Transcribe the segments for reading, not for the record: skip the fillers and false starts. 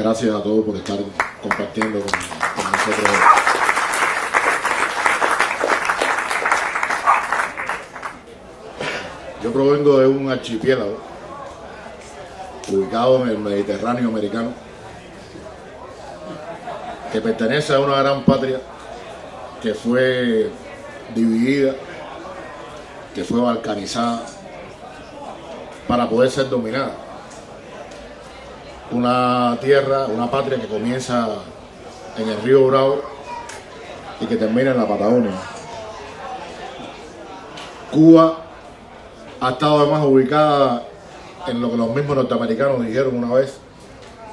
gracias a todos por estar compartiendo con nosotros. Yo provengo de un archipiélago ubicado en el Mediterráneo americano, que pertenece a una gran patria que fue dividida, que fue balcanizada para poder ser dominada. Una tierra, una patria que comienza en el río Bravo y que termina en la Patagonia. Cuba ha estado además ubicada en lo que los mismos norteamericanos dijeron una vez,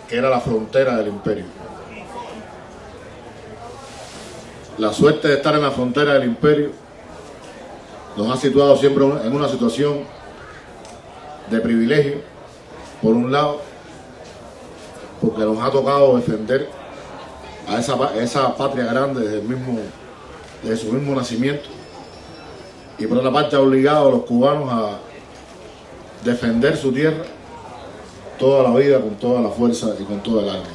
que era la frontera del imperio. La suerte de estar en la frontera del imperio nos ha situado siempre en una situación de privilegio, por un lado, porque nos ha tocado defender a esa patria grande desde su mismo nacimiento, y por otra parte ha obligado a los cubanos a defender su tierra toda la vida, con toda la fuerza y con toda el alma.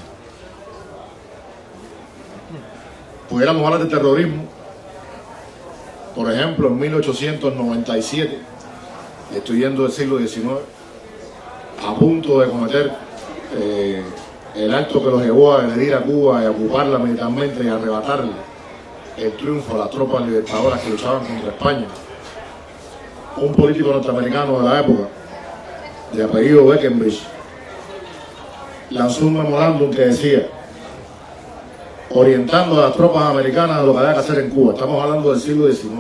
Pudiéramos hablar de terrorismo, por ejemplo, en 1897, estoy yendo del siglo XIX, a punto de cometer el acto que los llevó a agredir a Cuba y a ocuparla militarmente y a arrebatarle el triunfo a las tropas libertadoras que luchaban contra España. Un político norteamericano de la época, de apellido Beckenbridge, lanzó un memorándum que decía, orientando a las tropas americanas a lo que había que hacer en Cuba. Estamos hablando del siglo XIX.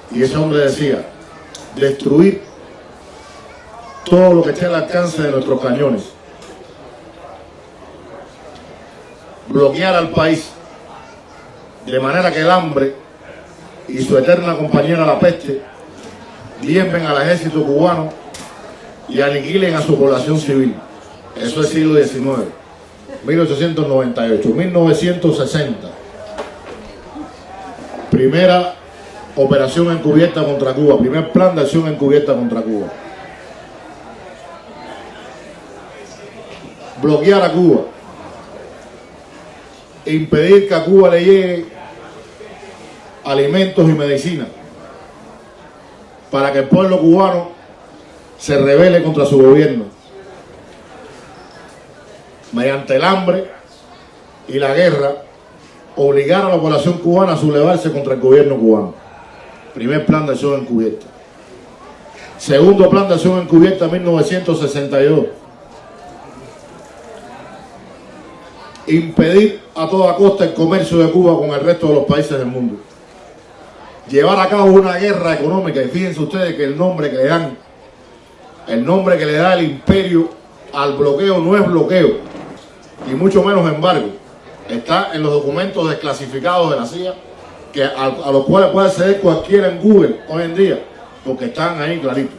Y ese hombre decía, destruir todo lo que esté al alcance de nuestros cañones, bloquear al país, de manera que el hambre y su eterna compañera la peste diezmen al ejército cubano y aniquilen a su población civil. Eso es siglo XIX, 1898. 1960, primera operación encubierta contra Cuba, primer plan de acción encubierta contra Cuba. Bloquear a Cuba, impedir que a Cuba le llegue alimentos y medicina, para que el pueblo cubano se rebele contra su gobierno, mediante el hambre y la guerra, obligar a la población cubana a sublevarse contra el gobierno cubano. Primer plan de acción encubierta. Segundo plan de acción encubierta, 1962. Impedir a toda costa el comercio de Cuba con el resto de los países del mundo. Llevar a cabo una guerra económica, y fíjense ustedes que el nombre que le dan, el nombre que le da el imperio al bloqueo no es bloqueo, y mucho menos embargo. Está en los documentos desclasificados de la CIA, que a los cuales puede acceder cualquiera en Google hoy en día, porque están ahí claritos.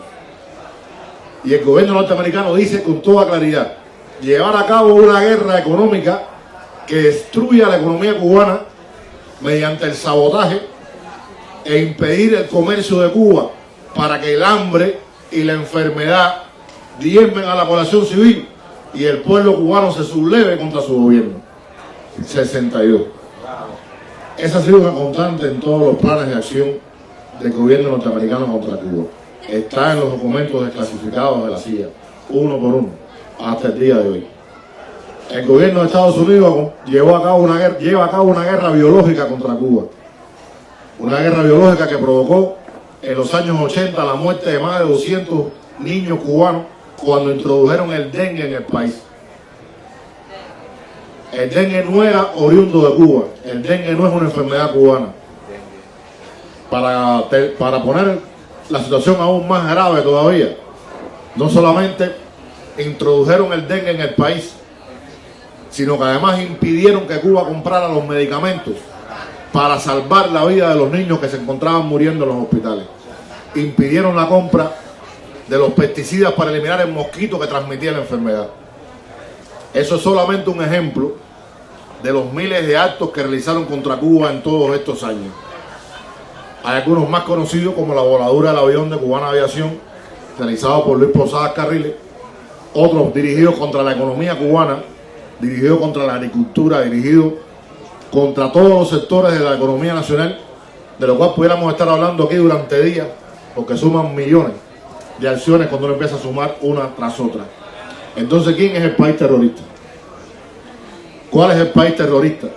Y el gobierno norteamericano dice con toda claridad, llevar a cabo una guerra económica que destruya la economía cubana mediante el sabotaje e impedir el comercio de Cuba, para que el hambre y la enfermedad diezmen a la población civil y el pueblo cubano se subleve contra su gobierno. 62. Esa ha sido una constante en todos los planes de acción del gobierno norteamericano contra Cuba. Está en los documentos desclasificados de la CIA, uno por uno, hasta el día de hoy. El gobierno de Estados Unidos lleva a cabo una guerra biológica contra Cuba. Una guerra biológica que provocó en los años 80 la muerte de más de 200 niños cubanos cuando introdujeron el dengue en el país. El dengue no era oriundo de Cuba, el dengue no es una enfermedad cubana. Para poner la situación aún más grave todavía, no solamente introdujeron el dengue en el país, sino que además impidieron que Cuba comprara los medicamentos para salvar la vida de los niños que se encontraban muriendo en los hospitales. Impidieron la compra de los pesticidas para eliminar el mosquito que transmitía la enfermedad. Eso es solamente un ejemplo de los miles de actos que realizaron contra Cuba en todos estos años. Hay algunos más conocidos como la voladura del avión de Cubana Aviación, realizado por Luis Posadas Carriles, otros dirigidos contra la economía cubana, dirigidos contra la agricultura, dirigidos contra todos los sectores de la economía nacional, de lo cual pudiéramos estar hablando aquí durante días, porque suman millones de acciones cuando uno empieza a sumar una tras otra. Entonces, ¿quién es el país terrorista? ¿Cuál es el país terrorista?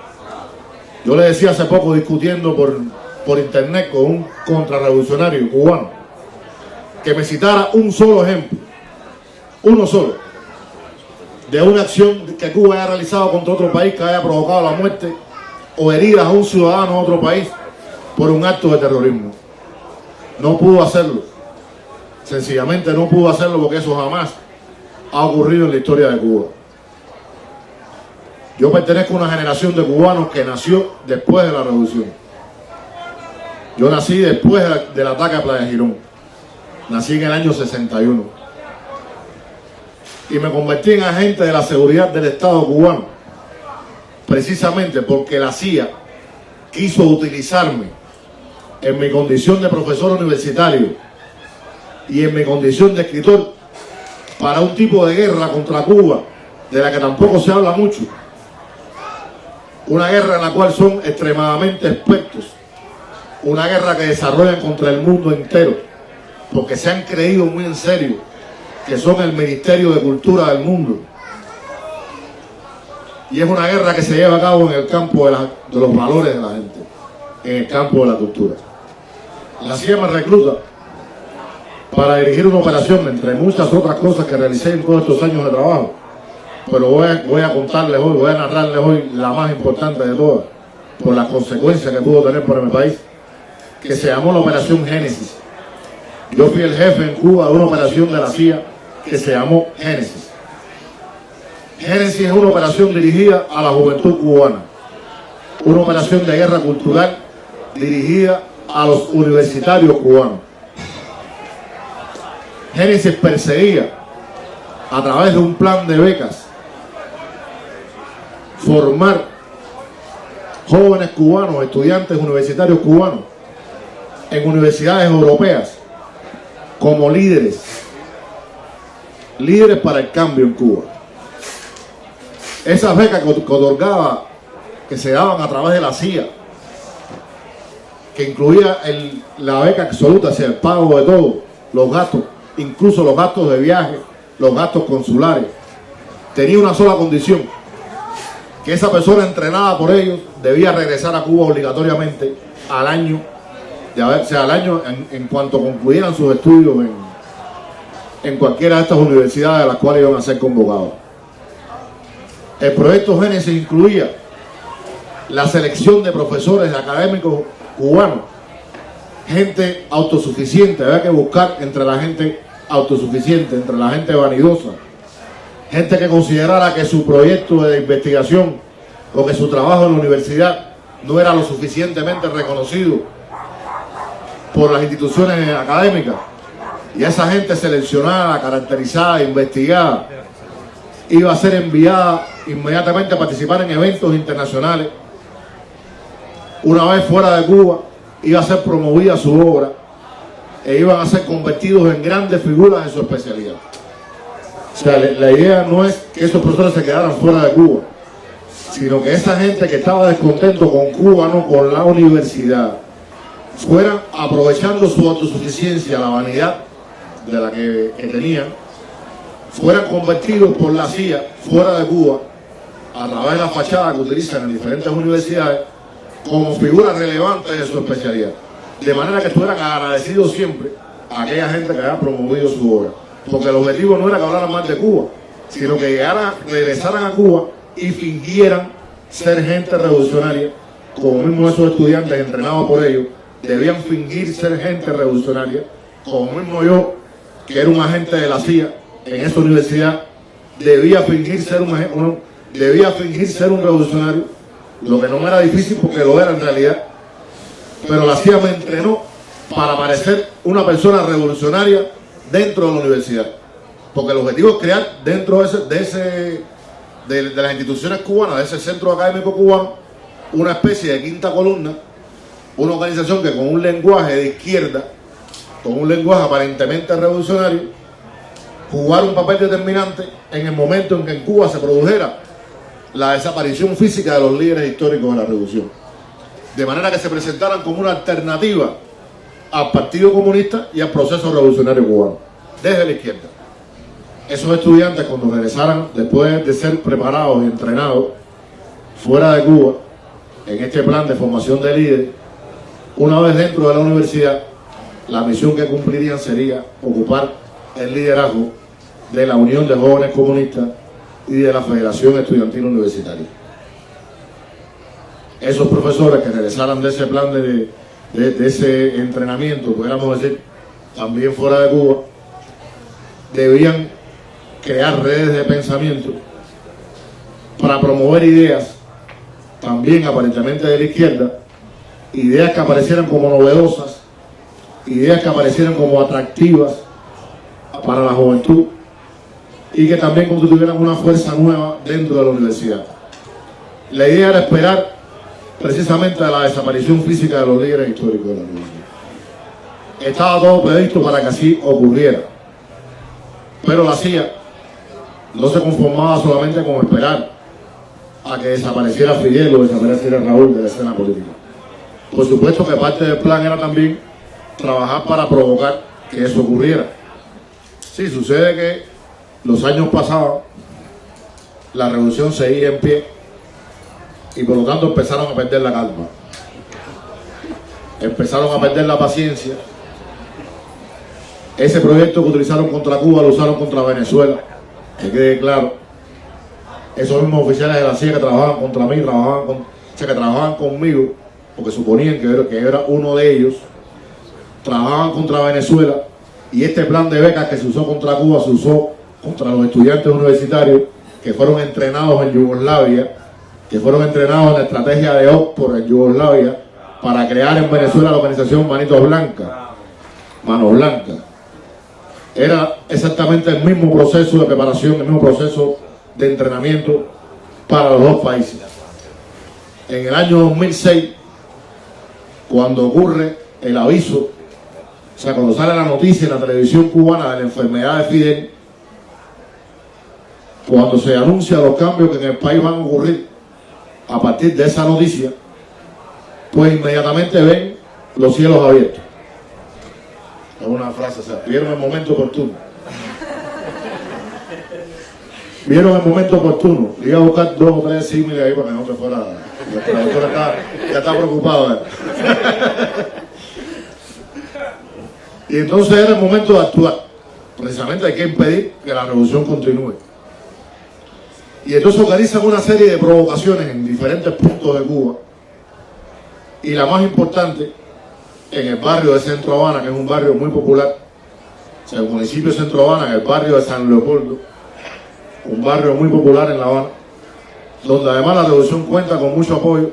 Yo le decía hace poco, discutiendo por internet con un contrarrevolucionario cubano, que me citara un solo ejemplo, uno solo, de una acción que Cuba haya realizado contra otro país que haya provocado la muerte o heridas a un ciudadano de otro país por un acto de terrorismo. No pudo hacerlo. Sencillamente no pudo hacerlo porque eso jamás ha ocurrido en la historia de Cuba. Yo pertenezco a una generación de cubanos que nació después de la revolución. Yo nací después del ataque a Playa Girón. Nací en el año 61. Y me convertí en agente de la seguridad del Estado cubano, precisamente porque la CIA quiso utilizarme en mi condición de profesor universitario y en mi condición de escritor para un tipo de guerra contra Cuba de la que tampoco se habla mucho. Una guerra en la cual son extremadamente expertos. Una guerra que desarrollan contra el mundo entero, porque se han creído muy en serio que son el Ministerio de Cultura del mundo. Y es una guerra que se lleva a cabo en el campo de los valores de la gente, en el campo de la cultura. La CIA me recluta para dirigir una operación, entre muchas otras cosas que realicé en todos estos años de trabajo. Pero voy a contarles hoy, voy a narrarles hoy la más importante de todas, por las consecuencias que pudo tener para mi país, que se llamó la Operación Génesis. Yo fui el jefe en Cuba de una operación de la CIA que se llamó Génesis. Génesis es una operación dirigida a la juventud cubana, una operación de guerra cultural dirigida a los universitarios cubanos. Génesis perseguía, a través de un plan de becas, formar jóvenes cubanos, estudiantes universitarios cubanos, en universidades europeas, como líderes para el cambio en Cuba. Esas becas que otorgaba, que se daban a través de la CIA, que incluía la beca absoluta, o sea, el pago de todo, los gastos, incluso los gastos de viaje, los gastos consulares, tenía una sola condición: que esa persona entrenada por ellos debía regresar a Cuba obligatoriamente al año, en cuanto concluyeran sus estudios en cualquiera de estas universidades a las cuales iban a ser convocados. El proyecto Génesis incluía la selección de profesores académicos cubanos, gente autosuficiente. Había que buscar entre la gente autosuficiente, entre la gente vanidosa, gente que considerara que su proyecto de investigación o que su trabajo en la universidad no era lo suficientemente reconocido por las instituciones académicas, y esa gente seleccionada, caracterizada, investigada, iba a ser enviada inmediatamente a participar en eventos internacionales. Una vez fuera de Cuba, iba a ser promovida su obra e iban a ser convertidos en grandes figuras en su especialidad. O sea, la idea no es que esos profesores se quedaran fuera de Cuba, sino que esa gente que estaba descontento con Cuba, no con la universidad, fueran aprovechando su autosuficiencia, la vanidad de la que tenían, fueran convertidos por la CIA fuera de Cuba, a través de la fachada que utilizan en diferentes universidades, como figuras relevantes de su especialidad, de manera que estuvieran agradecidos siempre a aquella gente que había promovido su obra, porque el objetivo no era que hablaran más de Cuba, sino que regresaran a Cuba y fingieran ser gente revolucionaria, como mismo esos estudiantes entrenados por ellos debían fingir ser gente revolucionaria, como mismo yo, que era un agente de la CIA en esa universidad, debía fingir ser un revolucionario, lo que no me era difícil porque lo era en realidad, pero la CIA me entrenó para parecer una persona revolucionaria dentro de la universidad, porque el objetivo es crear dentro de las instituciones cubanas, de ese centro académico cubano, una especie de quinta columna, una organización que con un lenguaje de izquierda, con un lenguaje aparentemente revolucionario, jugar un papel determinante en el momento en que en Cuba se produjera la desaparición física de los líderes históricos de la revolución, de manera que se presentaran como una alternativa al Partido Comunista y al proceso revolucionario cubano, desde la izquierda. Esos estudiantes, cuando regresaran, después de ser preparados y entrenados fuera de Cuba, en este plan de formación de líderes, una vez dentro de la universidad, la misión que cumplirían sería ocupar el liderazgo de la Unión de Jóvenes Comunistas y de la Federación Estudiantil Universitaria. Esos profesores que regresaran de ese plan de ese entrenamiento, pudiéramos decir, también fuera de Cuba, debían crear redes de pensamiento para promover ideas, también aparentemente de la izquierda, ideas que aparecieran como novedosas, ideas que aparecieran como atractivas para la juventud y que también constituyeran una fuerza nueva dentro de la universidad. La idea era esperar precisamente a la desaparición física de los líderes históricos de la revolución. Estaba todo previsto para que así ocurriera, pero la CIA no se conformaba solamente con esperar a que desapareciera Fidel o desapareciera Raúl de la escena política. Por supuesto que parte del plan era también trabajar para provocar que eso ocurriera. Sí, sucede que los años pasados la revolución seguía en pie y por lo tanto empezaron a perder la calma, empezaron a perder la paciencia. Ese proyecto que utilizaron contra Cuba lo usaron contra Venezuela, que quede claro. Esos mismos oficiales de la CIA que trabajaban contra mí, que trabajaban conmigo, porque suponían que era uno de ellos, trabajaban contra Venezuela, y este plan de becas que se usó contra Cuba se usó contra los estudiantes universitarios que fueron entrenados en Yugoslavia, que fueron entrenados en la estrategia de Oxford en Yugoslavia para crear en Venezuela la organización Manos Blancas. Era exactamente el mismo proceso de preparación, el mismo proceso de entrenamiento para los dos países. En el año 2006, cuando ocurre el aviso, o sea, cuando sale la noticia en la televisión cubana de la enfermedad de Fidel, cuando se anuncian los cambios que en el país van a ocurrir a partir de esa noticia, pues inmediatamente ven los cielos abiertos. Es una frase, o sea, vieron el momento oportuno. Vieron el momento oportuno. Iba a buscar 2 o 3 símiles ahí para que no se fuera. La traductora ya está preocupada. Y entonces era el momento de actuar. Precisamente hay que impedir que la revolución continúe. Y entonces organizan una serie de provocaciones en diferentes puntos de Cuba. Y la más importante, en el barrio de Centro Habana, que es un barrio muy popular, o sea, el municipio de Centro Habana, en el barrio de San Leopoldo, un barrio muy popular en La Habana, donde además la revolución cuenta con mucho apoyo.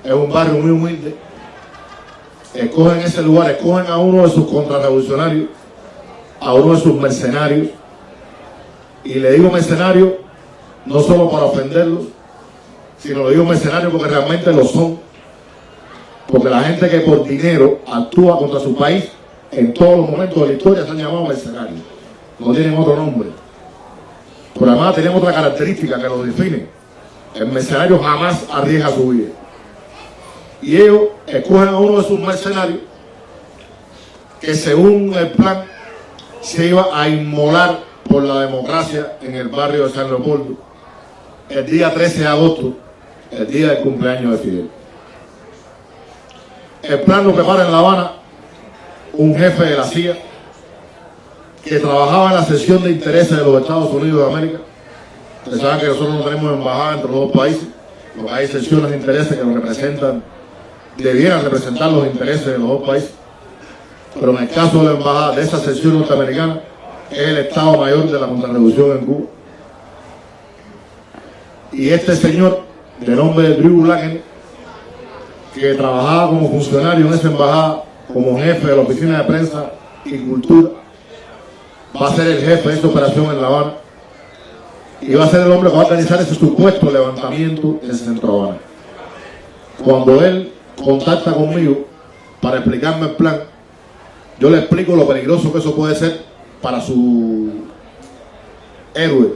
Es un barrio muy humilde. Escogen ese lugar, escogen a uno de sus contrarrevolucionarios, a uno de sus mercenarios, y le digo mercenarios no solo para ofenderlos, sino le digo mercenarios porque realmente lo son, porque la gente que por dinero actúa contra su país en todos los momentos de la historia se han llamado mercenarios, no tienen otro nombre, pero además tienen otra característica que los define: el mercenario jamás arriesga su vida. Y ellos escogen a uno de sus mercenarios que, según el plan, se iba a inmolar por la democracia en el barrio de San Leopoldo el día 13 de agosto, el día del cumpleaños de Fidel. El plan lo prepara en La Habana un jefe de la CIA que trabajaba en la sección de intereses de los Estados Unidos de América. Ustedes saben que nosotros no tenemos embajada entre los dos países, porque hay secciones de intereses que nos representan, debieran representar los intereses de los dos países, pero en el caso de la embajada de esa sección norteamericana es el Estado Mayor de la Contrarrevolución en Cuba. Y este señor, de nombre de Drew Blackney, que trabajaba como funcionario en esa embajada, como jefe de la oficina de prensa y cultura, va a ser el jefe de esta operación en La Habana y va a ser el hombre que va a organizar ese supuesto levantamiento en Centro Habana. Cuando él contacta conmigo para explicarme el plan, yo le explico lo peligroso que eso puede ser para su héroe.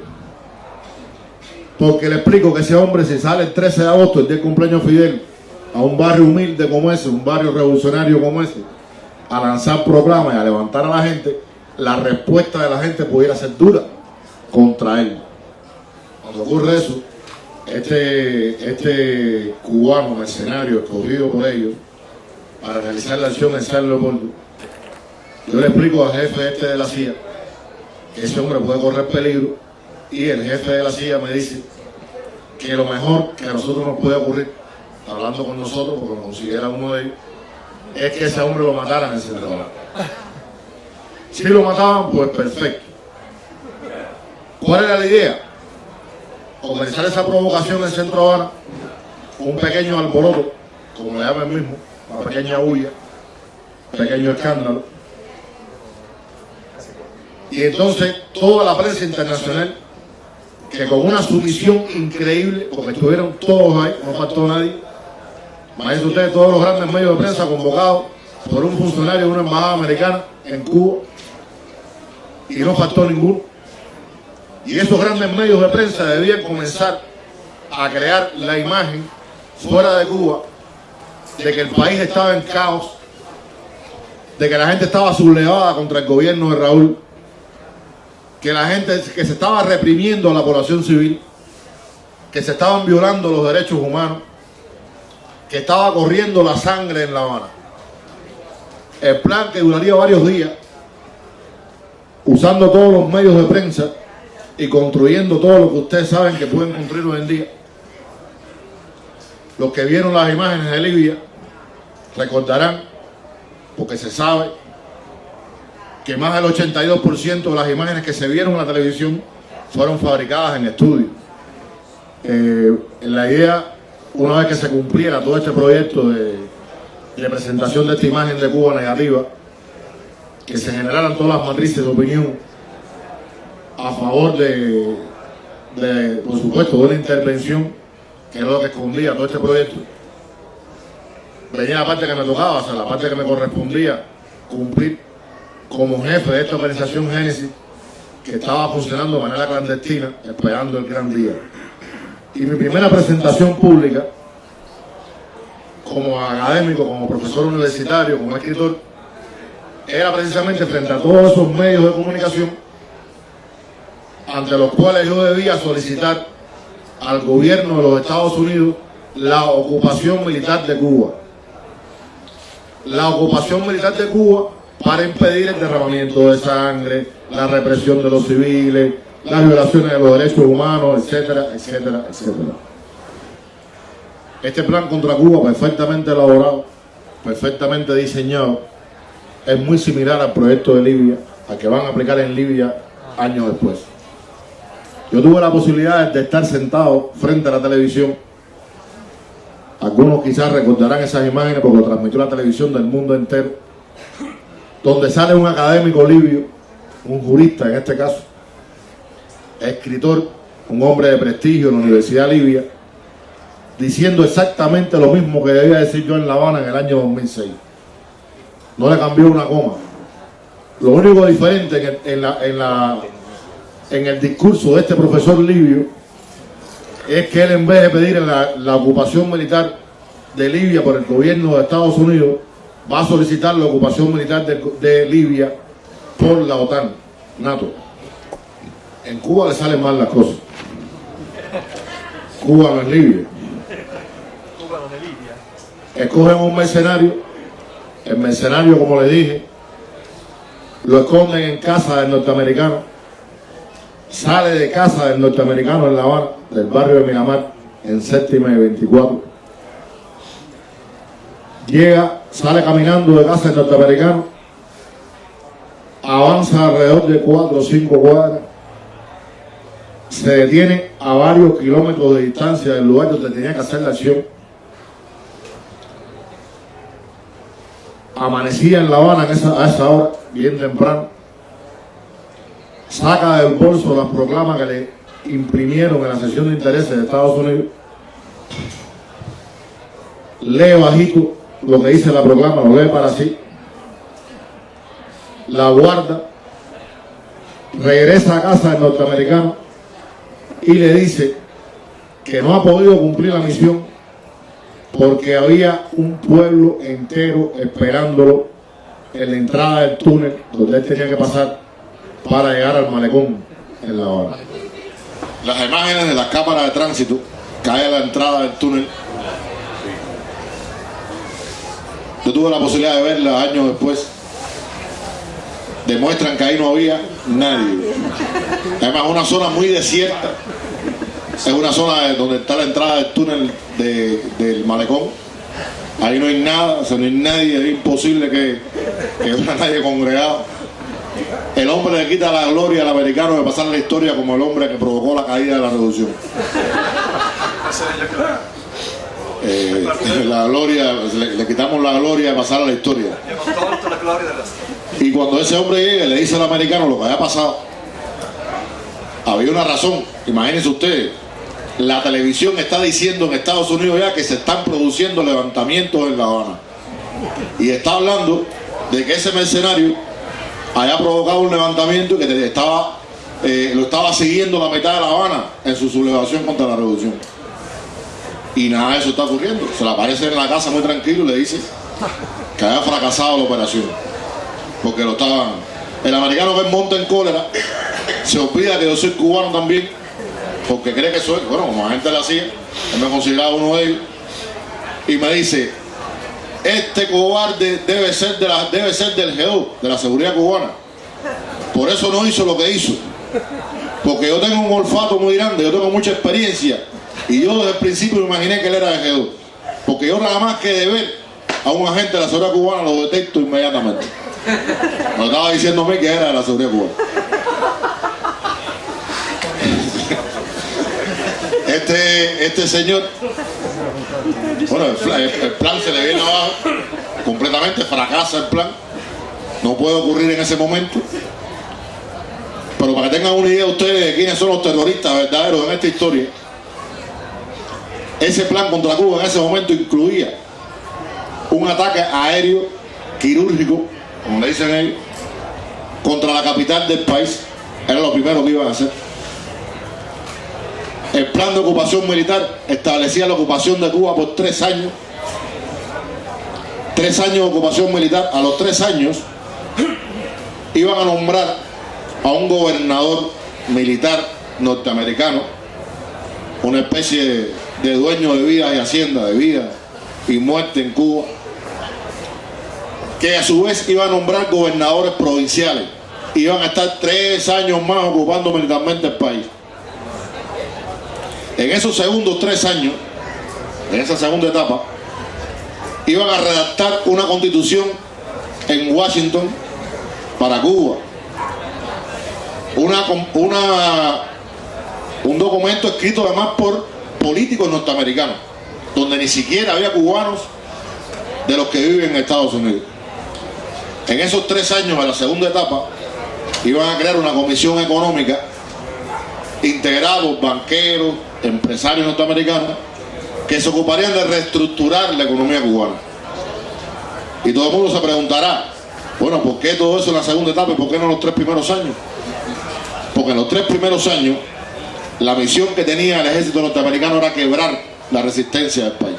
Porque le explico que ese hombre, si sale el 13 de agosto, el día del cumpleaños de Fidel, a un barrio humilde como ese, un barrio revolucionario como ese, a lanzar proclamas y a levantar a la gente, la respuesta de la gente pudiera ser dura contra él. Cuando ocurre eso, este cubano mercenario escogido por ellos para realizar la acción en San Leopoldo, yo le explico al jefe de la CIA que ese hombre puede correr peligro, y el jefe de la CIA me dice que lo mejor que a nosotros nos puede ocurrir, hablando con nosotros, porque nos considera uno de ellos, es que ese hombre lo mataran en el Centro Habana. Si lo mataban, pues perfecto. ¿Cuál era la idea? Comenzar esa provocación en el Centro Habana, un pequeño alboroto, como le llama el mismo, una pequeña bulla, pequeño escándalo. Y entonces toda la prensa internacional, que con una sumisión increíble, porque estuvieron todos ahí, no faltó nadie, imagínense ustedes todos los grandes medios de prensa convocados por un funcionario de una embajada americana en Cuba, y no faltó ninguno. Y esos grandes medios de prensa debían comenzar a crear la imagen fuera de Cuba de que el país estaba en caos, de que la gente estaba sublevada contra el gobierno de Raúl, que la gente, que se estaba reprimiendo a la población civil, que se estaban violando los derechos humanos, que estaba corriendo la sangre en La Habana. El plan, que duraría varios días, usando todos los medios de prensa y construyendo todo lo que ustedes saben que pueden construir hoy en día. Los que vieron las imágenes de Libia recordarán, porque se sabe que más del 82% de las imágenes que se vieron en la televisión fueron fabricadas en estudio. La idea, una vez que se cumpliera todo este proyecto de presentación de esta imagen de Cuba negativa, que se generaran todas las matrices de opinión a favor por supuesto, de una intervención, que era lo que escondía todo este proyecto. Venía la parte que me tocaba, o sea, la parte que me correspondía cumplir como jefe de esta organización Génesis, que estaba funcionando de manera clandestina, esperando el gran día. Y mi primera presentación pública, como académico, como profesor universitario, como escritor, era precisamente frente a todos esos medios de comunicación ante los cuales yo debía solicitar al gobierno de los Estados Unidos la ocupación militar de Cuba. La ocupación militar de Cuba para impedir el derramamiento de sangre, la represión de los civiles, las violaciones de los derechos humanos, etcétera, etcétera, etcétera. Este plan contra Cuba, perfectamente elaborado, perfectamente diseñado, es muy similar al proyecto de Libia, al que van a aplicar en Libia años después. Yo tuve la posibilidad de estar sentado frente a la televisión. Algunos quizás recordarán esas imágenes porque lo transmitió la televisión del mundo entero, donde sale un académico libio, un jurista en este caso, escritor, un hombre de prestigio en la Universidad Libia, diciendo exactamente lo mismo que debía decir yo en La Habana en el año 2006. No le cambió una coma. Lo único diferente en el discurso de este profesor libio es que él, en vez de pedir la ocupación militar de Libia por el gobierno de Estados Unidos, va a solicitar la ocupación militar de Libia por la OTAN, NATO. En Cuba le salen mal las cosas. Cuba no es Libia. Cuba no es Libia. Escogen un mercenario. El mercenario, como le dije, lo esconden en casa del norteamericano. Sale de casa del norteamericano en La Habana, del barrio de Miramar, en 7ª y 24. Llega, sale caminando de casa del norteamericano, avanza alrededor de 4 o 5 cuadras, se detiene a varios kilómetros de distancia del lugar donde tenía que hacer la acción. Amanecía en La Habana a esa hora, bien temprano. Saca del bolso las proclamas que le imprimieron en la sesión de intereses de Estados Unidos. Lee bajito lo que dice la proclama, lo lee para sí. La guarda regresa a casa del norteamericano y le dice que no ha podido cumplir la misión porque había un pueblo entero esperándolo en la entrada del túnel donde él tenía que pasar para llegar al malecón en La Habana. Las imágenes de las cámaras de tránsito caen a la entrada del túnel. Yo tuve la posibilidad de verla años después. Demuestran que ahí no había nadie. Además, es una zona muy desierta. Es una zona donde está la entrada del túnel del malecón. Ahí no hay nada, o sea, no hay nadie, es imposible que haya nadie congregado. El hombre le quita la gloria al americano de pasar la historia como el hombre que provocó la caída de la revolución. La gloria, le quitamos la gloria de pasar a la historia. Y cuando ese hombre llega y le dice al americano lo que había pasado, había una razón. Imagínense ustedes, la televisión está diciendo en Estados Unidos ya que se están produciendo levantamientos en La Habana, y está hablando de que ese mercenario haya provocado un levantamiento y que lo estaba siguiendo la mitad de La Habana en su sublevación contra la revolución. Y nada de eso está ocurriendo. Se le aparece en la casa muy tranquilo y le dice que había fracasado la operación, porque lo estaban... El americano que monta en cólera se olvida que yo soy cubano también, porque cree que soy, bueno, como agente de la CIA, él me consideraba uno de ellos, y me dice: este cobarde debe ser del GEO, de la seguridad cubana, por eso no hizo lo que hizo, porque yo tengo un olfato muy grande, yo tengo mucha experiencia, y yo desde el principio me imaginé que él era de GEO, porque yo nada más que de ver a un agente de la seguridad cubana lo detecto inmediatamente. Me estaba diciéndome que era de la seguridad cubana. Este señor, bueno, el plan se le viene abajo completamente, fracasa el plan, no puede ocurrir en ese momento. Pero para que tengan una idea ustedes de quiénes son los terroristas verdaderos en esta historia, ese plan contra Cuba en ese momento incluía un ataque aéreo quirúrgico, como le dicen ellos, contra la capital del país. Era lo primero que iban a hacer. El plan de ocupación militar establecía la ocupación de Cuba por 3 años. 3 años de ocupación militar. A los 3 años iban a nombrar a un gobernador militar norteamericano, una especie de dueño de vida y hacienda, de vida y muerte en Cuba, que a su vez iba a nombrar gobernadores provinciales. Iban a estar 3 años más ocupando militarmente el país. En esos segundos 3 años, en esa segunda etapa, iban a redactar una constitución en Washington para Cuba. Un documento escrito además por políticos norteamericanos, donde ni siquiera había cubanos de los que viven en Estados Unidos. En esos 3 años de la segunda etapa iban a crear una comisión económica integrada por banqueros, empresarios norteamericanos, que se ocuparían de reestructurar la economía cubana. Y todo el mundo se preguntará, bueno, ¿por qué todo eso en la segunda etapa y por qué no en los 3 primeros años? Porque en los 3 primeros años la misión que tenía el ejército norteamericano era quebrar la resistencia del país.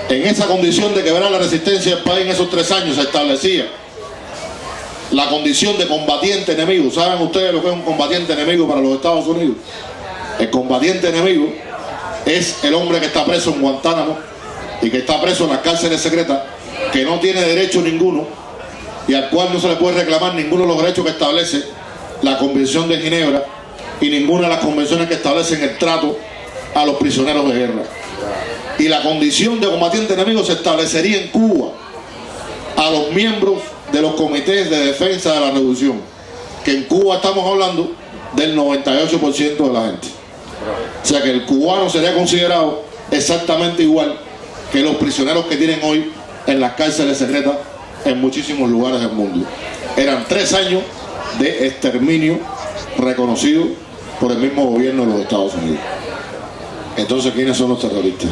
En esa condición de quebrar la resistencia del país, en esos 3 años se establecía la condición de combatiente enemigo. ¿Saben ustedes lo que es un combatiente enemigo para los Estados Unidos? El combatiente enemigo es el hombre que está preso en Guantánamo y que está preso en las cárceles secretas, que no tiene derecho ninguno y al cual no se le puede reclamar ninguno de los derechos que establece la Convención de Ginebra y ninguna de las convenciones que establecen el trato a los prisioneros de guerra. Y la condición de combatiente enemigo se establecería en Cuba a los miembros de los comités de defensa de la revolución, que en Cuba estamos hablando del 98% de la gente. O sea que el cubano sería considerado exactamente igual que los prisioneros que tienen hoy en las cárceles secretas en muchísimos lugares del mundo. Eran 3 años de exterminio reconocido por el mismo gobierno de los Estados Unidos. Entonces, ¿quiénes son los terroristas?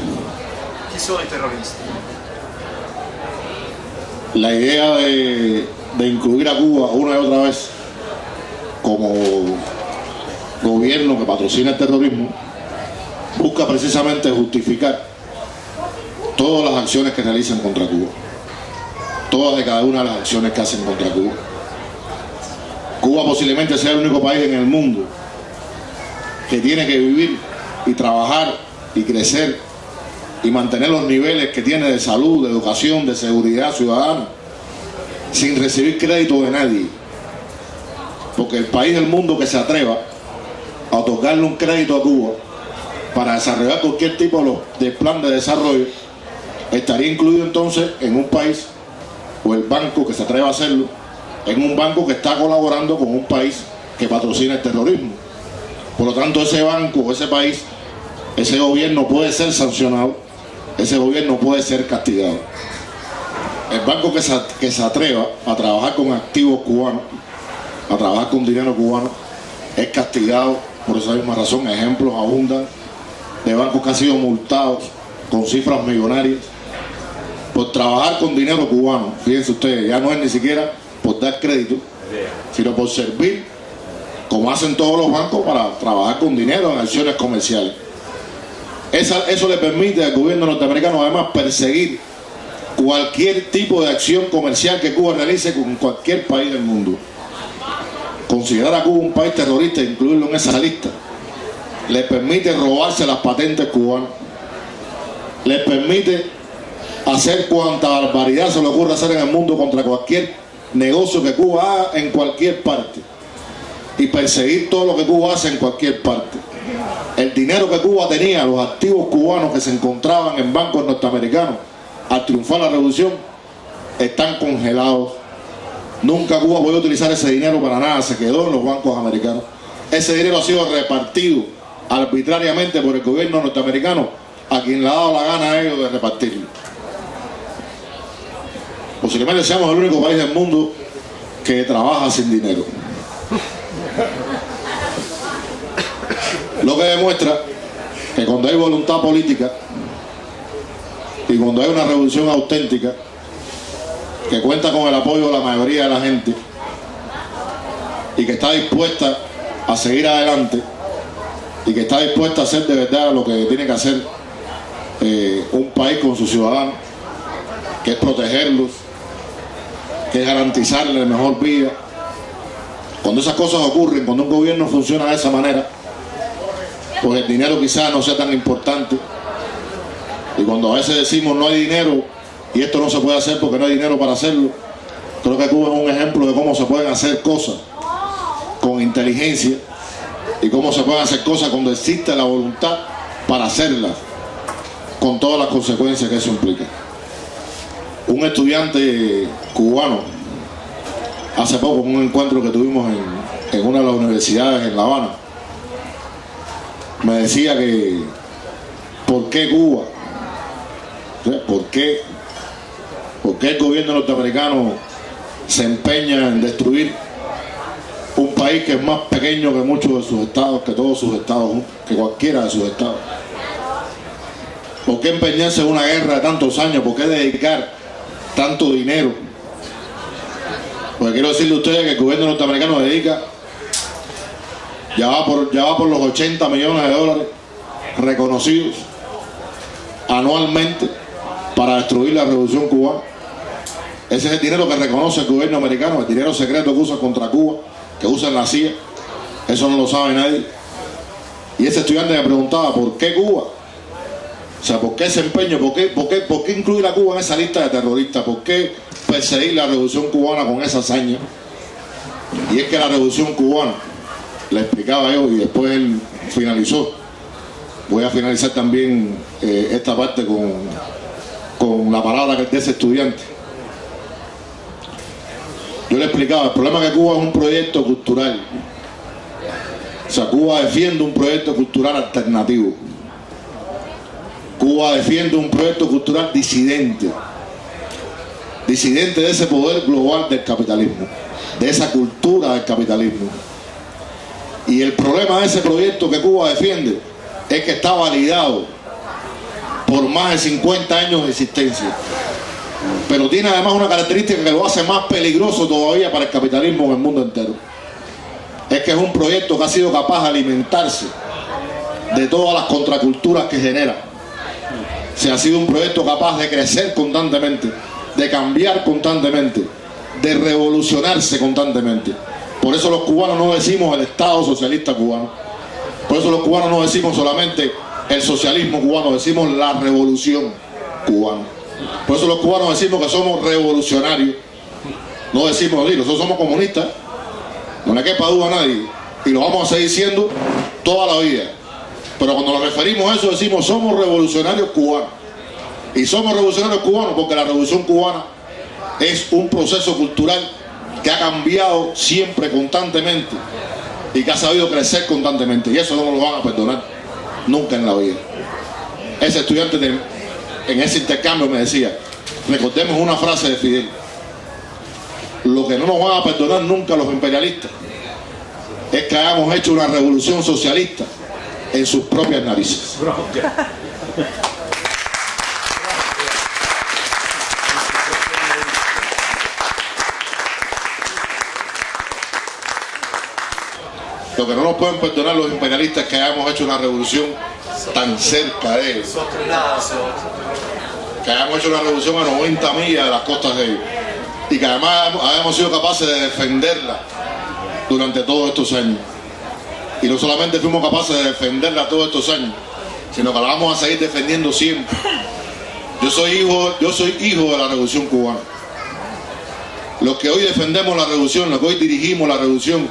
¿Quiénes son los terroristas? La idea de de incluir a Cuba una y otra vez como gobierno que patrocina el terrorismo busca precisamente justificar todas las acciones que realizan contra Cuba, todas y cada una de las acciones que hacen contra Cuba. Cuba posiblemente sea el único país en el mundo que tiene que vivir y trabajar y crecer y mantener los niveles que tiene de salud, de educación, de seguridad ciudadana, sin recibir crédito de nadie. Porque el país del mundo que se atreva a otorgarle un crédito a Cuba para desarrollar cualquier tipo de plan de desarrollo estaría incluido entonces en un país, o el banco que se atreva a hacerlo, en un banco que está colaborando con un país que patrocina el terrorismo. Por lo tanto, ese banco, ese país, ese gobierno puede ser sancionado, ese gobierno puede ser castigado. El banco que se atreva a trabajar con activos cubanos, a trabajar con dinero cubano, es castigado por esa misma razón. Ejemplos abundan de bancos que han sido multados con cifras millonarias por trabajar con dinero cubano. Fíjense ustedes, ya no es ni siquiera por dar crédito, sino por servir, como hacen todos los bancos, para trabajar con dinero en acciones comerciales. Eso le permite al gobierno norteamericano además perseguir cualquier tipo de acción comercial que Cuba realice con cualquier país del mundo. Considerar a Cuba un país terrorista e incluirlo en esa lista le permite robarse las patentes cubanas, les permite hacer cuanta barbaridad se le ocurra hacer en el mundo contra cualquier negocio que Cuba haga en cualquier parte y perseguir todo lo que Cuba hace en cualquier parte. El dinero que Cuba tenía, los activos cubanos que se encontraban en bancos norteamericanos al triunfar la revolución, están congelados. Nunca Cuba podía utilizar ese dinero para nada, se quedó en los bancos americanos. Ese dinero ha sido repartido arbitrariamente por el gobierno norteamericano a quien le ha dado la gana a ellos de repartirlo. Posiblemente seamos el único país del mundo que trabaja sin dinero. Lo que demuestra que cuando hay voluntad política y cuando hay una revolución auténtica que cuenta con el apoyo de la mayoría de la gente y que está dispuesta a seguir adelante y que está dispuesta a hacer de verdad lo que tiene que hacer un país con sus ciudadanos, que es protegerlos, que es garantizarles mejor vida. Cuando esas cosas ocurren, cuando un gobierno funciona de esa manera, pues el dinero quizás no sea tan importante. Y cuando a veces decimos no hay dinero y esto no se puede hacer porque no hay dinero para hacerlo, creo que Cuba es un ejemplo de cómo se pueden hacer cosas con inteligencia y cómo se pueden hacer cosas cuando existe la voluntad para hacerlas, con todas las consecuencias que eso implica. Un estudiante cubano, hace poco, en un encuentro que tuvimos en una de las universidades en La Habana, me decía que ¿por qué Cuba? ¿Por qué el gobierno norteamericano se empeña en destruir un país que es más pequeño que muchos de sus estados, que todos sus estados, que cualquiera de sus estados? ¿Por qué empeñarse en una guerra de tantos años? ¿Por qué dedicar tanto dinero? Porque quiero decirle a ustedes que el gobierno norteamericano dedica, ya va por los 80 millones de dólares reconocidos anualmente para destruir la revolución cubana. Ese es el dinero que reconoce el gobierno americano, el dinero secreto que usa contra Cuba, que usa en la CIA. Eso no lo sabe nadie. Y ese estudiante me preguntaba, ¿por qué Cuba? O sea, ¿por qué ese empeño? ¿Por qué incluir a Cuba en esa lista de terroristas? ¿Por qué perseguir la revolución cubana con esa hazaña? Y es que la revolución cubana, le explicaba yo y después él finalizó. Voy a finalizar también esta parte con la palabra de ese estudiante. Yo le explicaba, el problema es que Cuba es un proyecto cultural. O sea, Cuba defiende un proyecto cultural alternativo. Cuba defiende un proyecto cultural disidente. Disidente de ese poder global del capitalismo, de esa cultura del capitalismo. Y el problema de ese proyecto que Cuba defiende es que está validado por más de 50 años de existencia. pero tiene además una característica que lo hace más peligroso todavía para el capitalismo en el mundo entero. Es que es un proyecto que ha sido capaz de alimentarse de todas las contraculturas que genera. Se ha sido un proyecto capaz de crecer constantemente, de cambiar constantemente, de revolucionarse constantemente. Por eso los cubanos no decimos el Estado socialista cubano. Por eso los cubanos no decimos solamente el socialismo cubano, decimos la revolución cubana. Por eso los cubanos decimos que somos revolucionarios. No decimos, nosotros somos comunistas, no le quepa duda a nadie, y lo vamos a seguir siendo toda la vida. Pero cuando nos referimos a eso decimos somos revolucionarios cubanos. Y somos revolucionarios cubanos porque la revolución cubana es un proceso cultural que ha cambiado siempre, constantemente, y que ha sabido crecer constantemente, y eso no lo van a perdonar nunca en la vida. Ese estudiante en ese intercambio me decía, recordemos una frase de Fidel: lo que no nos van a perdonar nunca los imperialistas es que hayamos hecho una revolución socialista en sus propias narices. Lo que no nos pueden perdonar los imperialistas es que hayamos hecho una revolución tan cerca de ellos, que hayamos hecho una revolución a 90 millas de las costas de ellos, y que además hayamos sido capaces de defenderla durante todos estos años. Y no solamente fuimos capaces de defenderla todos estos años, sino que la vamos a seguir defendiendo siempre. Yo soy hijo de la revolución cubana. Los que hoy defendemos la revolución, los que hoy dirigimos la revolución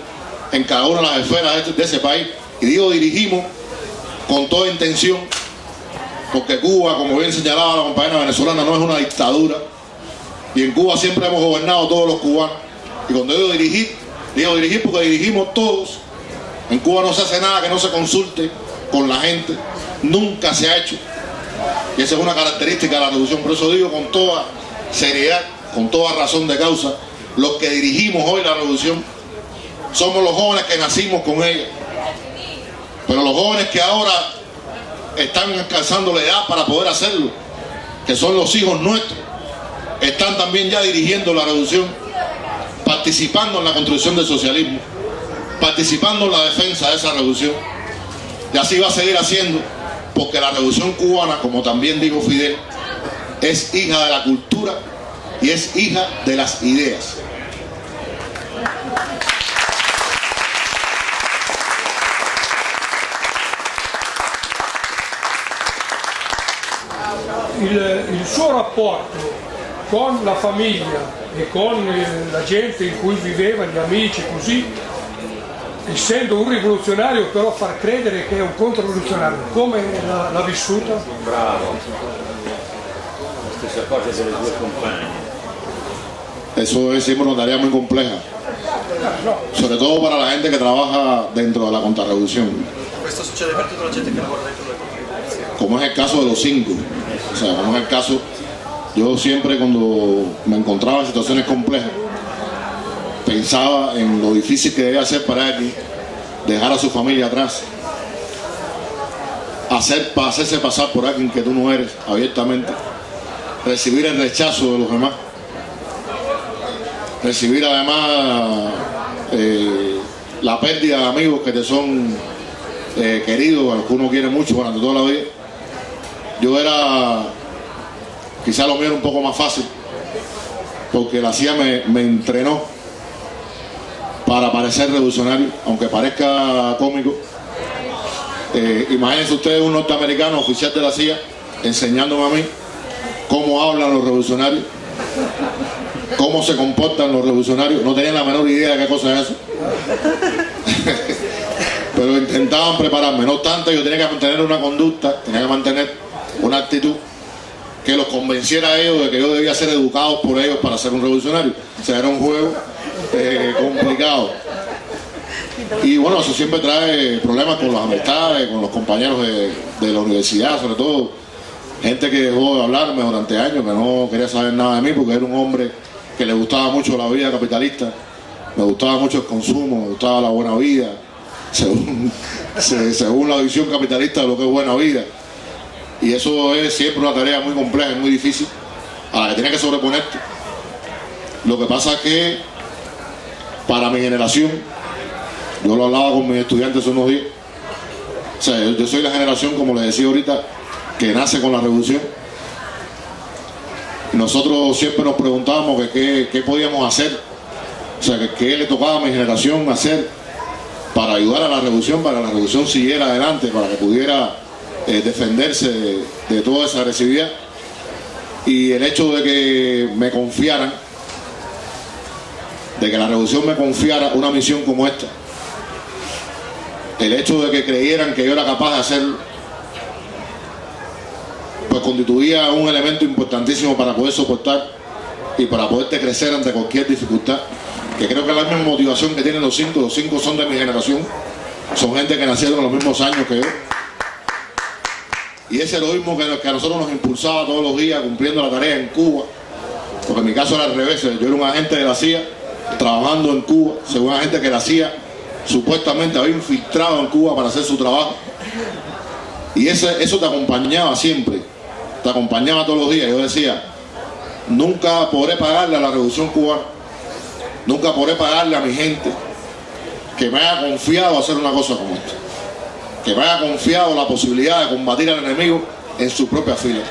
en cada una de las esferas de ese país, y digo dirigimos con toda intención, porque Cuba, como bien señalaba la compañera venezolana, no es una dictadura, y en Cuba siempre hemos gobernado todos los cubanos. Y cuando digo dirigir porque dirigimos todos. En Cuba no se hace nada que no se consulte con la gente, nunca se ha hecho, y esa es una característica de la revolución. Por eso digo con toda seriedad, con toda razón de causa, los que dirigimos hoy la revolución somos los jóvenes que nacimos con ella, pero los jóvenes que ahora están alcanzando la edad para poder hacerlo, que son los hijos nuestros, están también ya dirigiendo la revolución, participando en la construcción del socialismo, participando en la defensa de esa revolución. Y así va a seguir haciendo, porque la revolución cubana, como también dijo Fidel, es hija de la cultura y es hija de las ideas. Il suo rapporto con la famiglia e con la gente in cui viveva, gli amici, così, essendo un rivoluzionario, però far credere che è un controrivoluzionario, come l'ha vissuta? Bravo, la stessa cosa delle due compagne. Eso es siempre una tarea muy compleja, sobre todo para la gente que trabaja dentro de la contrarrevolución. Questo succede per tutta la gente che lavora dentro le contrarrevoluzioni. Como es el caso de los 5. O sea, como es el caso, yo siempre cuando me encontraba en situaciones complejas, pensaba en lo difícil que debía ser para alguien dejar a su familia atrás, hacerse pasar por alguien que tú no eres abiertamente, recibir el rechazo de los demás, recibir además la pérdida de amigos que te son queridos, a los que uno quiere mucho durante toda la vida. Yo era, quizá lo mío era un poco más fácil, porque la CIA me entrenó para parecer revolucionario, aunque parezca cómico. Imagínense ustedes un norteamericano oficial de la CIA enseñándome a mí cómo hablan los revolucionarios, cómo se comportan los revolucionarios. No tenían la menor idea de qué cosa es eso. Pero intentaban prepararme. No obstante, yo tenía que mantener una conducta, tenía que mantener una actitud que los convenciera a ellos de que yo debía ser educado por ellos para ser un revolucionario. O sea, era un juego complicado. Y bueno, eso siempre trae problemas con las amistades, con los compañeros de la universidad, sobre todo gente que dejó de hablarme durante años, que no quería saber nada de mí, porque era un hombre que le gustaba mucho la vida capitalista, me gustaba mucho el consumo, me gustaba la buena vida, según la visión capitalista de lo que es buena vida. Y eso es siempre una tarea muy compleja y muy difícil, a la que tienes que sobreponerte. Lo que pasa es que para mi generación, yo lo hablaba con mis estudiantes hace unos días, o sea, yo soy la generación, como les decía ahorita, que nace con la revolución. Y nosotros siempre nos preguntábamos que qué podíamos hacer, o sea, que qué le tocaba a mi generación hacer para ayudar a la revolución, para que la revolución siguiera adelante, para que pudiera defenderse de toda esa agresividad. Y el hecho de que me confiaran, de que la revolución me confiara una misión como esta, el hecho de que creyeran que yo era capaz de hacerlo, pues constituía un elemento importantísimo para poder soportar y para poderte crecer ante cualquier dificultad, que creo que es la misma motivación que tienen los cinco son de mi generación, son gente que nacieron en los mismos años que yo, y ese heroísmo que a nosotros nos impulsaba todos los días cumpliendo la tarea en Cuba, porque en mi caso era al revés, yo era un agente de la CIA trabajando en Cuba, según agente que la CIA supuestamente había infiltrado en Cuba para hacer su trabajo, y eso te acompañaba siempre, te acompañaba todos los días. Yo decía, nunca podré pagarle a la revolución cubana, nunca podré pagarle a mi gente que me haya confiado hacer una cosa como esta, que me haya confiado la posibilidad de combatir al enemigo en su propia fila,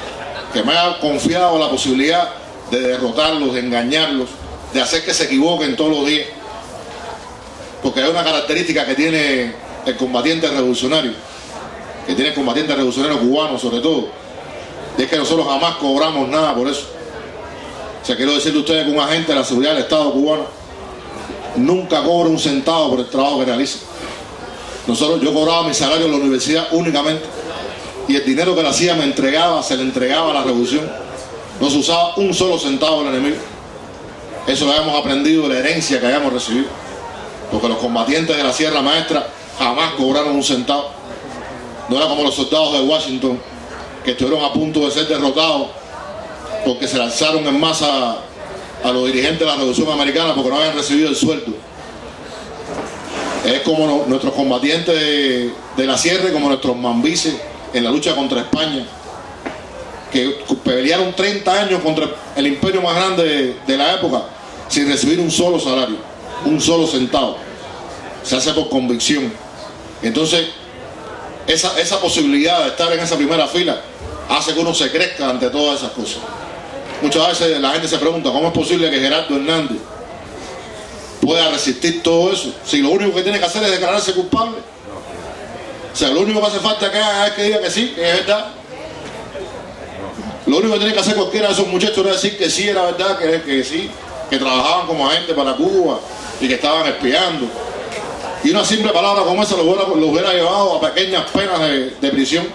que me haya confiado la posibilidad de derrotarlos, de engañarlos, de hacer que se equivoquen todos los días, porque hay una característica que tiene el combatiente revolucionario, que tiene el combatiente revolucionario cubano sobre todo, y es que nosotros jamás cobramos nada por eso. O sea, quiero decirle a ustedes que un agente de la seguridad del Estado cubano nunca cobra un centavo por el trabajo que realiza. Yo cobraba mi salario en la universidad únicamente, y el dinero que la CIA me entregaba, se le entregaba a la revolución. No se usaba un solo centavo del enemigo. Eso lo habíamos aprendido de la herencia que habíamos recibido, porque los combatientes de la Sierra Maestra jamás cobraron un centavo. No era como los soldados de Washington, que estuvieron a punto de ser derrotados porque se lanzaron en masa a los dirigentes de la Revolución Americana porque no habían recibido el sueldo. Es como nuestros combatientes de la Sierra, como nuestros mambises en la lucha contra España, que pelearon 30 años contra el imperio más grande de la época sin recibir un solo salario, un solo centavo. Se hace por convicción. Entonces, esa posibilidad de estar en esa primera fila hace que uno se crezca ante todas esas cosas. Muchas veces la gente se pregunta cómo es posible que Gerardo Hernández pueda resistir todo eso, si lo único que tiene que hacer es declararse culpable. O sea, lo único que hace falta que haga es que diga que sí, que es verdad. Lo único que tiene que hacer cualquiera de esos muchachos es decir que sí era verdad, que sí, que trabajaban como agentes para Cuba y que estaban espiando. Y una simple palabra como esa los hubiera llevado a pequeñas penas de prisión.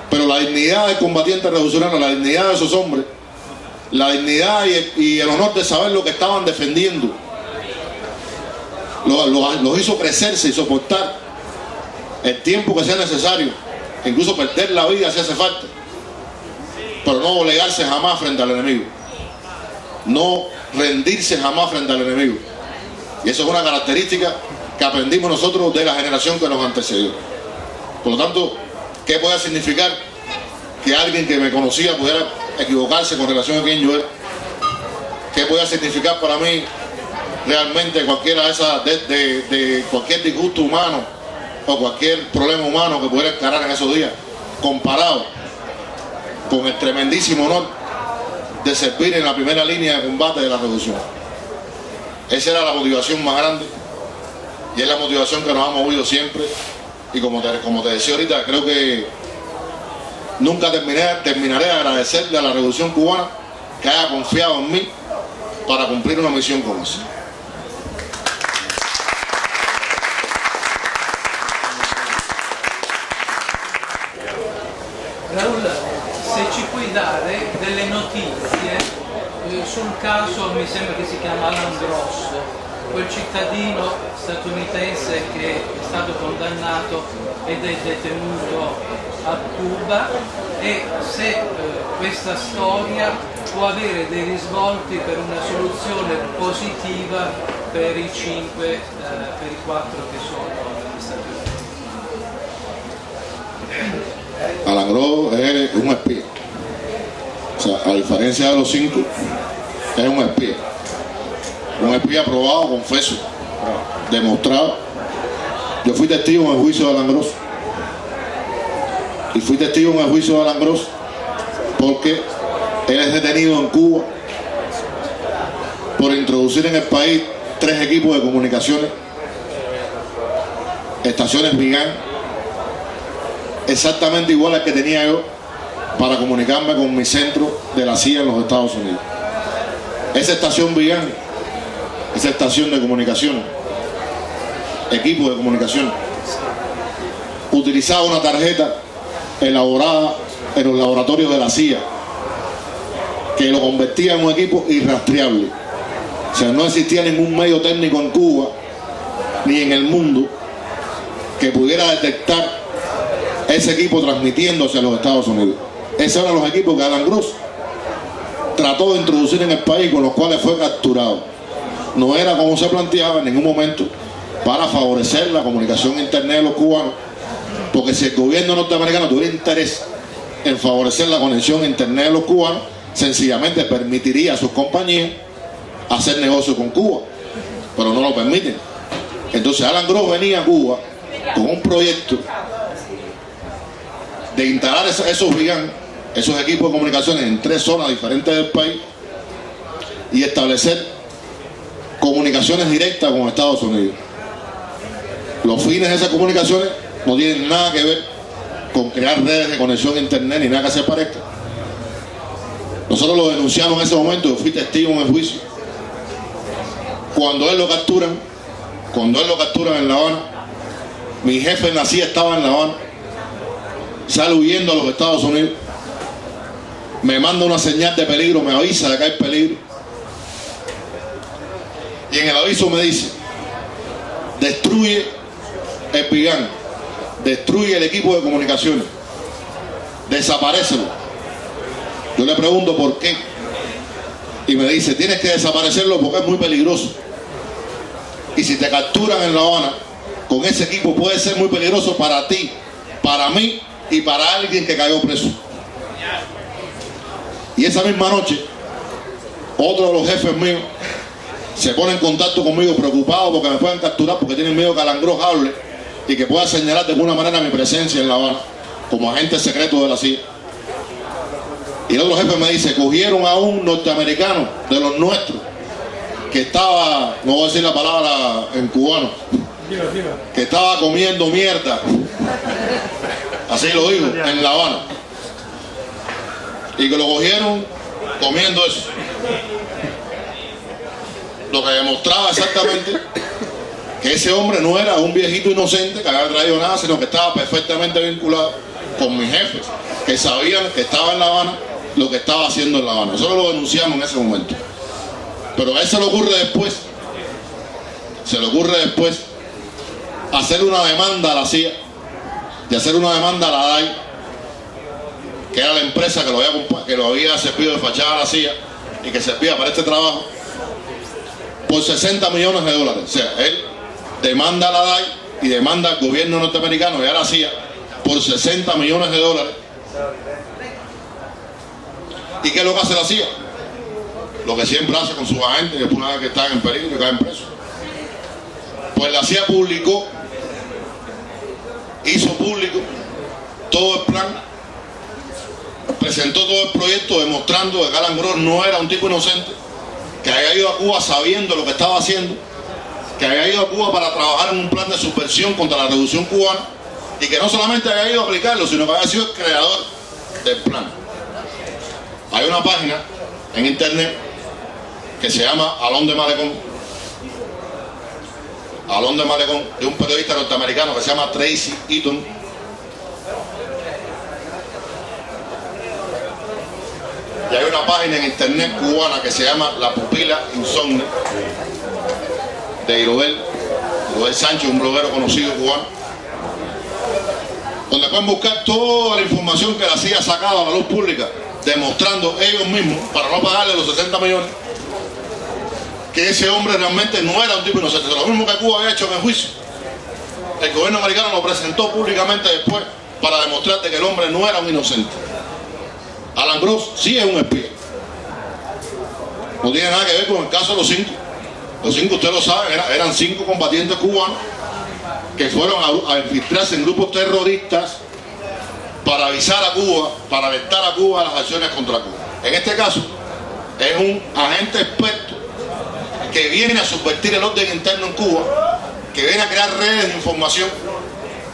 Pero la dignidad del combatiente revolucionario, la dignidad de esos hombres, la dignidad y el honor de saber lo que estaban defendiendo, los hizo crecerse y soportar el tiempo que sea necesario, incluso perder la vida si hace falta, pero no doblegarse jamás frente al enemigo, no rendirse jamás frente al enemigo. Y eso es una característica que aprendimos nosotros de la generación que nos antecedió. Por lo tanto, ¿qué puede significar que alguien que me conocía pudiera equivocarse con relación a quién yo era? ¿Qué puede significar para mí realmente cualquiera de esas, de cualquier disgusto humano o cualquier problema humano que pudiera encarar en esos días, comparado con el tremendísimo honor de servir en la primera línea de combate de la revolución? Esa era la motivación más grande y es la motivación que nos ha movido siempre. Y como te decía ahorita, creo que nunca terminaré de agradecerle a la Revolución Cubana que haya confiado en mí para cumplir una misión como esa. Raul, se ci puoi dare delle notizie sul caso, mi sembra che si chiama Alan Gross, quel cittadino statunitense che è stato condannato ed è detenuto a Cuba, e se questa storia può avere dei risvolti per una soluzione positiva per i 4 che sono negli Stati Uniti. Alan Gross es un espía. O sea, a diferencia de los 5, es un espía. Un espía probado, confeso, demostrado. Yo fui testigo en el juicio de Alan Gross. Y fui testigo en el juicio de Alan Gross porque él es detenido en Cuba por introducir en el país 3 equipos de comunicaciones, estaciones Vigan, exactamente igual al que tenía yo para comunicarme con mi centro de la CIA en los Estados Unidos. Esa estación Vigan, esa estación de comunicación, equipo de comunicación, utilizaba una tarjeta elaborada en los laboratorios de la CIA que lo convertía en un equipo irrastreable. O sea, no existía ningún medio técnico en Cuba ni en el mundo que pudiera detectar ese equipo transmitiendo hacia los Estados Unidos. Esos eran los equipos que Alan Gross trató de introducir en el país, con los cuales fue capturado. No era, como se planteaba en ningún momento, para favorecer la comunicación internet de los cubanos, porque si el gobierno norteamericano tuviera interés en favorecer la conexión internet de los cubanos, sencillamente permitiría a sus compañías hacer negocio con Cuba, pero no lo permiten. Entonces Alan Gross venía a Cuba con un proyecto de instalar esos Vigan, esos equipos de comunicaciones en 3 zonas diferentes del país y establecer comunicaciones directas con Estados Unidos. Los fines de esas comunicaciones no tienen nada que ver con crear redes de conexión a internet ni nada que se parezca. Nosotros lo denunciamos en ese momento, yo fui testigo en el juicio. Cuando él lo capturan en La Habana, mi jefe en la CIA estaba en La Habana, sale huyendo a los Estados Unidos, me manda una señal de peligro, me avisa de que hay peligro, y en el aviso me dice: destruye el Vigan, destruye el equipo de comunicaciones, desaparécelo. Yo le pregunto por qué, y me dice: tienes que desaparecerlo porque es muy peligroso, y si te capturan en La Habana con ese equipo puede ser muy peligroso para ti, para mí y para alguien que cayó preso. Y esa misma noche otro de los jefes míos se pone en contacto conmigo preocupado porque me pueden capturar, porque tienen miedo que Alan Gross hable y que pueda señalar de alguna manera mi presencia en La Habana como agente secreto de la CIA. Y el otro jefe me dice: cogieron a un norteamericano de los nuestros que estaba, no voy a decir la palabra en cubano, que estaba comiendo mierda, así lo digo, en La Habana, y que lo cogieron comiendo eso, lo que demostraba exactamente que ese hombre no era un viejito inocente que había traído nada, sino que estaba perfectamente vinculado con mis jefes, que sabían que estaba en La Habana lo que estaba haciendo en La Habana. Nosotros lo denunciamos en ese momento, pero a él se le ocurre después hacer una demanda a la CIA y hacer una demanda a la DAI, que era la empresa que lo había servido de fachada a la CIA y que servía para este trabajo, por $60 millones. O sea, él demanda a la DAI y demanda al gobierno norteamericano y a la CIA por $60 millones. ¿Y qué es lo que hace la CIA? Lo que siempre hace con sus agentes, que una vez que están en peligro y caen presos. Pues la CIA hizo público todo el plan, presentó todo el proyecto demostrando que Alan Gross no era un tipo inocente, que había ido a Cuba sabiendo lo que estaba haciendo, que había ido a Cuba para trabajar en un plan de subversión contra la revolución cubana, y que no solamente había ido a aplicarlo, sino que había sido el creador del plan. Hay una página en internet que se llama Alón de Malecón, de un periodista norteamericano que se llama Tracy Eaton. Y hay una página en internet cubana que se llama La Pupila Insomne, de Irodel Sánchez, un bloguero conocido cubano, donde pueden buscar toda la información que la CIA ha sacado a la luz pública, demostrando ellos mismos, para no pagarle los 60 millones, que ese hombre realmente no era un tipo inocente. Lo mismo que Cuba había hecho en el juicio, el gobierno americano lo presentó públicamente después para demostrarte que el hombre no era un inocente. Alan Gross sí es un espía. No tiene nada que ver con el caso de los 5. Los 5, ustedes lo saben, eran 5 combatientes cubanos que fueron a infiltrarse en grupos terroristas para avisar a Cuba, para alertar a Cuba de las acciones contra Cuba. En este caso, es un agente experto que viene a subvertir el orden interno en Cuba, que viene a crear redes de información,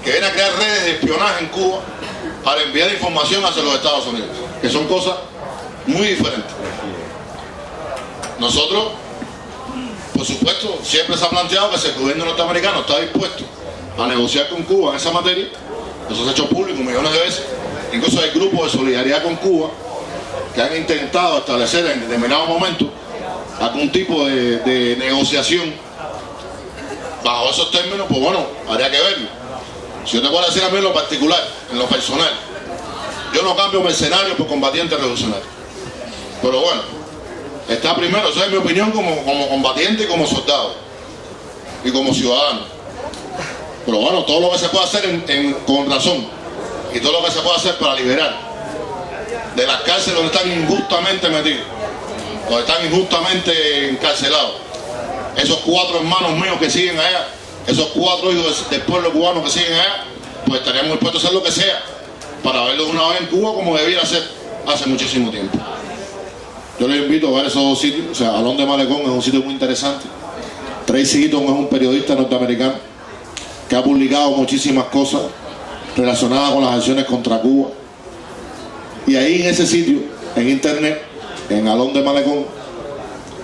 que viene a crear redes de espionaje en Cuba para enviar información hacia los Estados Unidos, que son cosas muy diferentes. Nosotros, por supuesto, siempre se ha planteado que si el gobierno norteamericano está dispuesto a negociar con Cuba en esa materia, eso se ha hecho público millones de veces. Incluso hay grupos de solidaridad con Cuba que han intentado establecer en determinados momentos algún tipo de negociación bajo esos términos. Pues bueno, habría que verlo. Si yo te puedo decir a mí en lo particular, en lo personal, yo no cambio mercenarios por combatientes revolucionarios. Pero bueno, está primero, esa es mi opinión como combatiente y como soldado y como ciudadano. Pero bueno, todo lo que se puede hacer con razón y todo lo que se puede hacer para liberar de las cárceles donde están injustamente metidos, donde están injustamente encarcelados, esos 4 hermanos míos que siguen allá, esos 4 hijos del pueblo cubano que siguen allá, pues estaríamos dispuestos a hacer lo que sea para verlos una vez en Cuba como debiera ser hace muchísimo tiempo. Yo les invito a ver esos 2 sitios. O sea, Alón de Malecón es un sitio muy interesante. Tracy Eaton es un periodista norteamericano que ha publicado muchísimas cosas relacionadas con las acciones contra Cuba. Y ahí en ese sitio, en internet, en Alón de Malecón,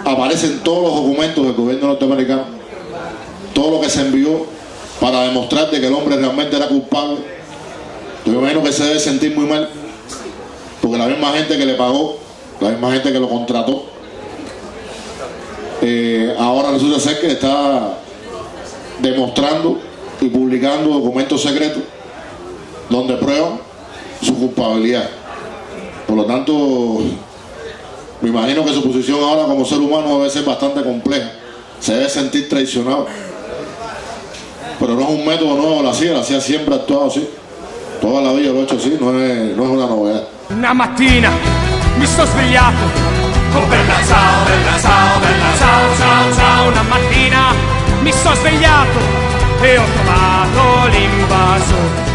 aparecen todos los documentos del gobierno norteamericano, todo lo que se envió para demostrar de que el hombre realmente era culpable. Yo me imagino que se debe sentir muy mal, porque la misma gente que le pagó, la misma gente que lo contrató, ahora resulta ser que está demostrando y publicando documentos secretos donde prueban su culpabilidad. Por lo tanto, me imagino que su posición ahora como ser humano debe ser bastante compleja. Se debe sentir traicionado. Pero no es un método nuevo la CIA siempre ha actuado así. Toda la vida lo ha hecho así, no es una novedad. Una mattina mi sto svegliato, oh bella ciao, bella ciao, bella ciao, ciao, ciao. Una mattina mi sto svegliato e ho trovato l'invaso.